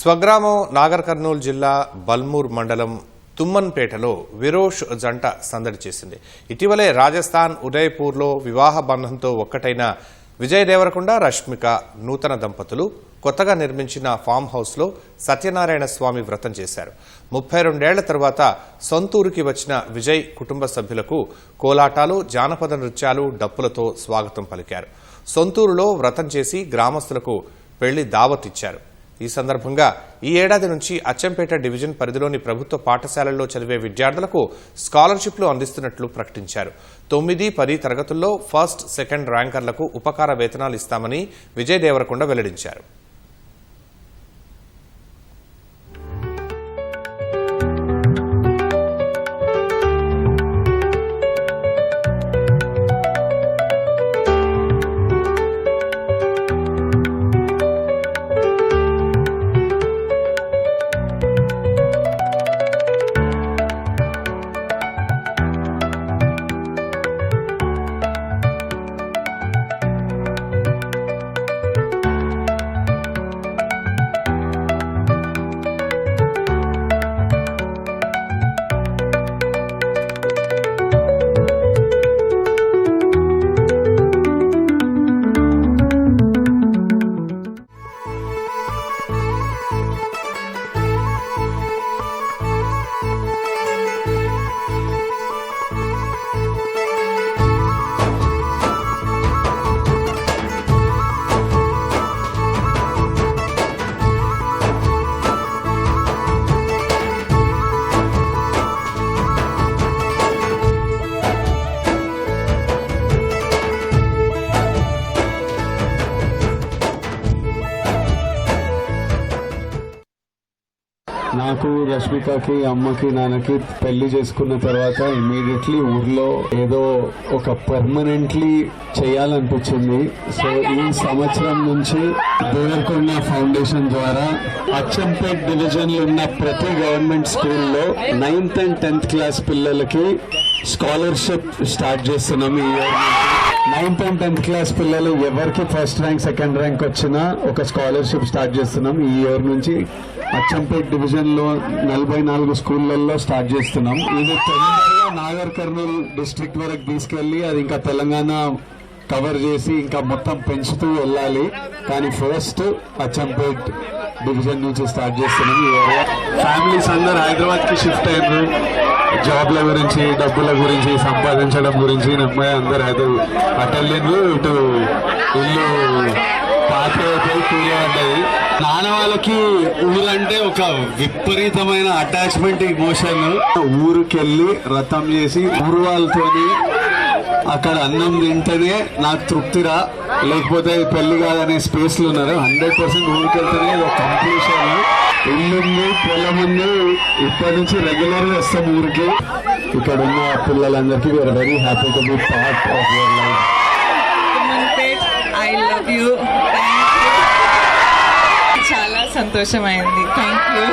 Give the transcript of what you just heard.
స్వగ్రామం నాగర్ కర్నూలు జిల్లా బల్మూర్ మండలం తుమ్మన్పేటలో విరోష్ జంట సందడి చేసింది. ఇటీవలే రాజస్థాన్ ఉదయపూర్లో వివాహ బంధంతో ఒక్కటైన విజయ్ దేవరకొండ రష్మిక నూతన దంపతులు కొత్తగా నిర్మించిన ఫామ్ హౌస్లో సత్యనారాయణ స్వామి వ్రతం చేశారు. 32 ఏళ్ల తర్వాత సొంతూరుకి వచ్చిన విజయ్ కుటుంబ సభ్యులకు కోలాటాలు, జానపద నృత్యాలు, డప్పులతో స్వాగతం పలికారు. సొంతూరులో వ్రతం చేసి గ్రామస్తులకు పెళ్లి దావత్ ఇచ్చారు. ఈ సందర్భంగా ఈ ఏడాది నుంచి అచ్చంపేట డివిజన్ పరిధిలోని ప్రభుత్వ పాఠశాలల్లో చదివే విద్యార్థులకు స్కాలర్షిప్లు అందిస్తున్నట్లు ప్రకటించారు. 9, 10 తరగతుల్లో ఫస్ట్, సెకండ్ ర్యాంకర్లకు ఉపకార వేతనాలు ఇస్తామని విజయ్ దేవరకొండ వెల్లడించారు. నాకు రష్మికకి అమ్మకి నాన్నకి పెళ్లి చేసుకున్న తర్వాత ఇమీడియట్లీ ఊర్లో ఏదో ఒక పర్మనెంట్లీ చేయాలనిపించింది. సో ఈ సంవత్సరం నుంచి దేవరకొండ ఫౌండేషన్ ద్వారా అచ్చంపేట్ డివిజన్ లో ఉన్న ప్రతి గవర్నమెంట్ స్కూల్లో 9th and 10th క్లాస్ పిల్లలకి స్కాలర్షిప్ స్టార్ట్ చేస్తున్నాం. ఈ year 9th and 10th class పిల్లలు ఎవరికి ఫస్ట్ ర్యాంక్, సెకండ్ ర్యాంక్ వచ్చినా ఒక స్కాలర్షిప్ స్టార్ట్ చేస్తున్నాం. ఈ ఇయర్ నుంచి అచ్చంపేట్ డివిజన్ లో 44 స్కూళ్లలో స్టార్ట్ చేస్తున్నాం. ఇది తొందరగా నాగర్ కర్నూలు డిస్ట్రిక్ట్ వరకు తీసుకెళ్లి అది ఇంకా తెలంగాణ కవర్ చేసి ఇంకా మొత్తం పెంచుతూ వెళ్ళాలి. కానీ ఫస్ట్ అచ్చంపేట్ డివిజన్ నుంచి స్టార్ట్ చేస్తున్నాం. ఈ ఏరియా ఫ్యామిలీస్ అందరు హైదరాబాద్ కి షిఫ్ట్ అయ్యారు. జాబ్ల గురించి, డబ్బుల గురించి, సంపాదించడం గురించి అమ్మాయి అందరు అటెండిండ్రు. ఇటు ఇల్లు పాత కూలి పడ్డది. నాన్న వాళ్ళకి ఊరంటే ఒక విపరీతమైన అటాచ్మెంట్, ఇమోషన్. ఊరికెళ్ళి రథం చేసి ఊరు వాళ్ళతోని అక్కడ అన్నం తింటేనే నాకు తృప్తిరా, లేకపోతే పెళ్లి కాదనే స్పేస్ లో ఉన్నారు. 100% ఊరికెళ్తేనే ఒక కంప్లీషన్. ఇల్లుంది, పొలం ఉంది. ఇప్పటి నుంచి రెగ్యులర్ గా వస్తాం ఊరికి. ఇక్కడ ఉన్న పిల్లలందరికీ we are very happy to be part of your life. I love you. చాలా సంతోషమైంది. Thank you.